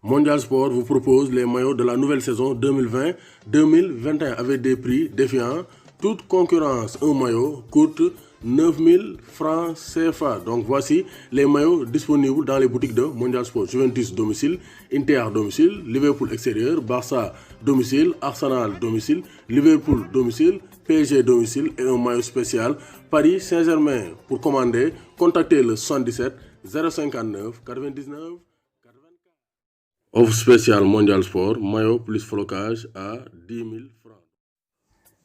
Mondial Sport vous propose les maillots de la nouvelle saison 2020-2021 avec des prix défiant toute concurrence. Un maillot coûte 9000 francs CFA. Donc voici les maillots disponibles dans les boutiques de Mondial Sport. Juventus domicile, Inter domicile, Liverpool extérieur, Barça domicile, Arsenal domicile, Liverpool domicile, PSG domicile et un maillot spécial Paris Saint-Germain. Pour commander, contactez le 77 059 99 84. Offre spéciale Mondial Sport, maillot plus flocage à 10 000 francs.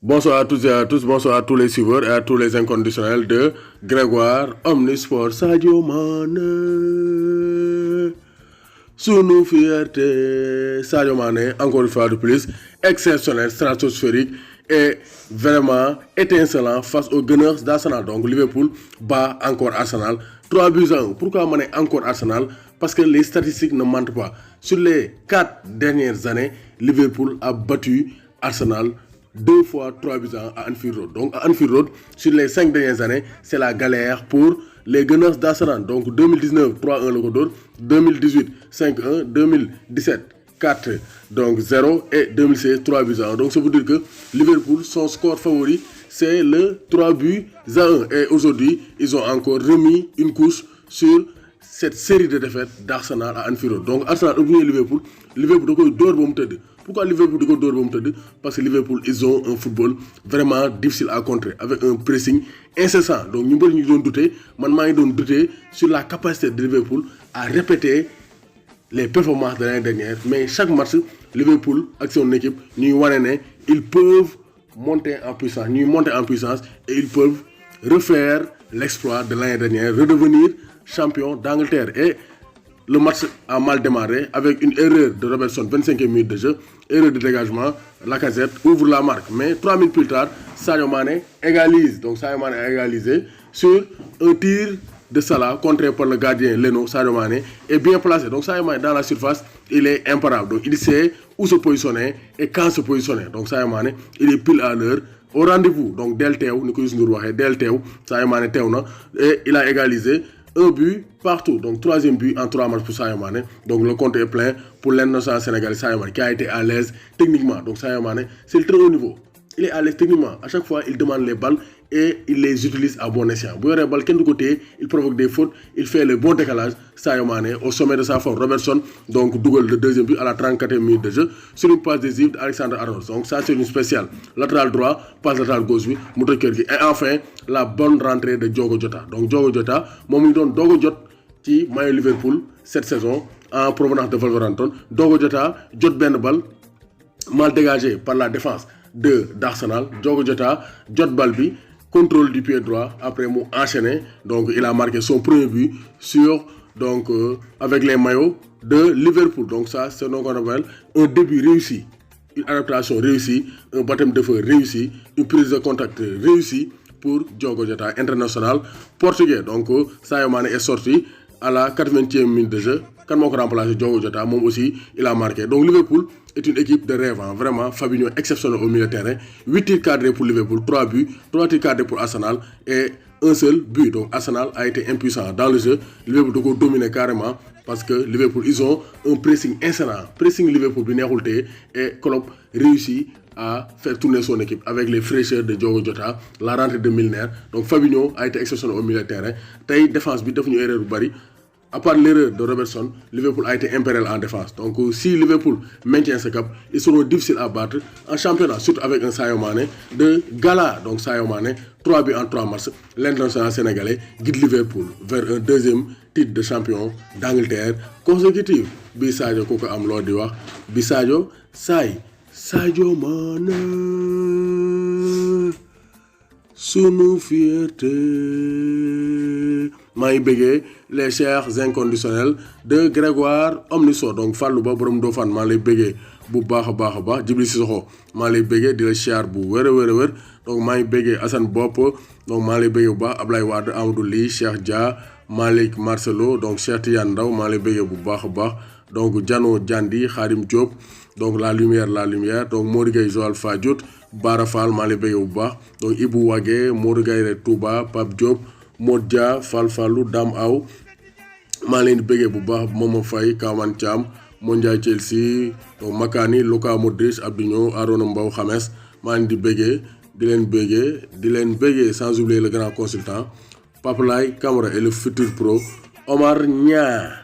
Bonsoir à toutes et à tous, bonsoir à tous les suiveurs et à tous les inconditionnels de Grégoire Omnisport. Sadio Mané, sunu fierté. Sadio Mané, encore une fois de plus, exceptionnel, stratosphérique et vraiment étincelant face aux Gunners d'Arsenal. Donc Liverpool bat encore Arsenal 3-1. Pourquoi Mané encore Arsenal? Parce que les statistiques ne mentent pas. Sur les 4 dernières années, Liverpool a battu Arsenal 2 fois 3-1 à Anfield Road. Donc à Anfield Road, sur les 5 dernières années, c'est la galère pour les Gunners d'Arsenal. Donc 2019, 3-1 le Godor, 2018, 5-1, 2017, 4, donc 0 et 2016, 3-1. Donc ça veut dire que Liverpool, son score favori, c'est le 3-1. Et aujourd'hui, ils ont encore remis une couche sur cette série de défaites d'Arsenal à Anfield Road. Donc Arsenal a gagné Liverpool. Liverpool a d'or bon tête. Pourquoi Liverpool a d'or bon tête? Parce que Liverpool, ils ont un football vraiment difficile à contrer avec un pressing incessant. Donc nous devons douter, douter sur la capacité de Liverpool à répéter les performances de l'année dernière. Mais chaque match, Liverpool, avec son équipe, ils peuvent monter en puissance. Et ils peuvent refaire l'exploit de l'année dernière, redevenir champion d'Angleterre. Et le match a mal démarré avec une erreur de Robertson, 25e minute de jeu, erreur de dégagement, Lacazette ouvre la marque. Mais 3 minutes plus tard, Sadio Mané égalise. Donc Sadio Mané a égalisé sur un tir de Salah contré par le gardien Leno. Sadio Mané est bien placé. Donc Sadio Mané dans la surface, il est imparable. Donc il sait où se positionner et quand se positionner. Donc Sadio Mané, il est pile à l'heure. Au rendez-vous, donc Del Théo, Del Théo, Sadio Mané Théona, et il a égalisé. Un but partout, donc 3e but en 3 matchs pour Sadio Mané. Donc le compte est plein pour l'international sénégalais Sadio Mané qui a été à l'aise techniquement. Donc Sadio Mané, c'est le très haut niveau. Il est à l'aise techniquement. À chaque fois, il demande les balles et il les utilise à bon escient. Si il y a des balles de côté, il provoque des fautes, il fait le bon décalage. Sadio Mané au sommet de sa forme. Robertson, donc double le 2e but à la 34e minute de jeu sur une passe décisive d'Alexander Arnold. Donc ça, c'est une spéciale. Latéral droit, passe latéral gauche, et enfin, la bonne rentrée de Diogo Jota. Donc Diogo Jota, moi, je donne Diogo Jota qui maillot Liverpool cette saison en provenance de Wolverhampton. Diogo Jota, Jot Ben Ball, mal dégagé par la défense d'Arsenal. Diogo Jota, Jot Balbi, contrôle du pied droit, après mot enchaîné. Donc il a marqué son premier but sur, donc, avec les maillots de Liverpool. Donc ça, c'est donc qu'on appelle un début réussi, une adaptation réussie, un baptême de feu réussi, une prise de contact réussie pour Diogo Jota, international portugais. Donc Sadio Mané est sorti à la 80e minute de jeu. Quand on a remplacé Diogo Jota, moi aussi, il a marqué. Donc Liverpool est une équipe de rêve, hein. Vraiment, Fabinho exceptionnel au milieu de terrain. 8 tirs cadrés pour Liverpool, 3 buts, 3 tirs cadrés pour Arsenal et un seul but. Donc Arsenal a été impuissant dans le jeu. Liverpool a dominé carrément parce que Liverpool, ils ont un pressing excellent. Pressing Liverpool, et Klopp réussit à faire tourner son équipe avec les fraîcheurs de Diogo Jota, la rentrée de Milner. Donc Fabinho a été exceptionnel au milieu de terrain. Taille défense, il a fait une erreur bari. À part l'erreur de Robertson, Liverpool a été impérial en défense. Donc si Liverpool maintient ce cap, ils seront difficiles à battre en championnat, surtout avec un Sadio Mané de gala. Donc Sadio Mané, 3 buts en 3 matchs, l'international sénégalais guide Liverpool vers un 2e titre de champion d'Angleterre consécutif. Bisadio Koko Amlo Diwa, Bisadio Sadio Mané, sunu fierté. Maï bégué les chers inconditionnels de Grégoire Omnisport. Donc Fallou Ba borom Ndofane maa lay bégué bu baax a baax Djibril Sissoko maa lay bégué di la siyaar bu wér donc maa ngi bégué Assane Bopp donc maa lay bégué bu baax Ablaye Wade Amadou Ly Cheikh Dia Malick Marcelo donc Cheikh Tidiane Ndaw maa lay bégué bu baax donc Diano Diandi Khadim Diop donc la lumière donc Mody Gueye Joal Fadiouth Bara Fall maa lay bégué bu baax donc Ibou Wagué Modou Gaye Touba Pape Diop Modja Fall Fallou Dam Aw maa leen di bëggee bu baax Momo Faye Kawan Thiam Mondial Chelsea Makani Luka Modric Abdinho Arona Mbaw James maa ngi di leen béggee sans oublier le grand consultant Papalay Camara et le futur pro Omar Niang.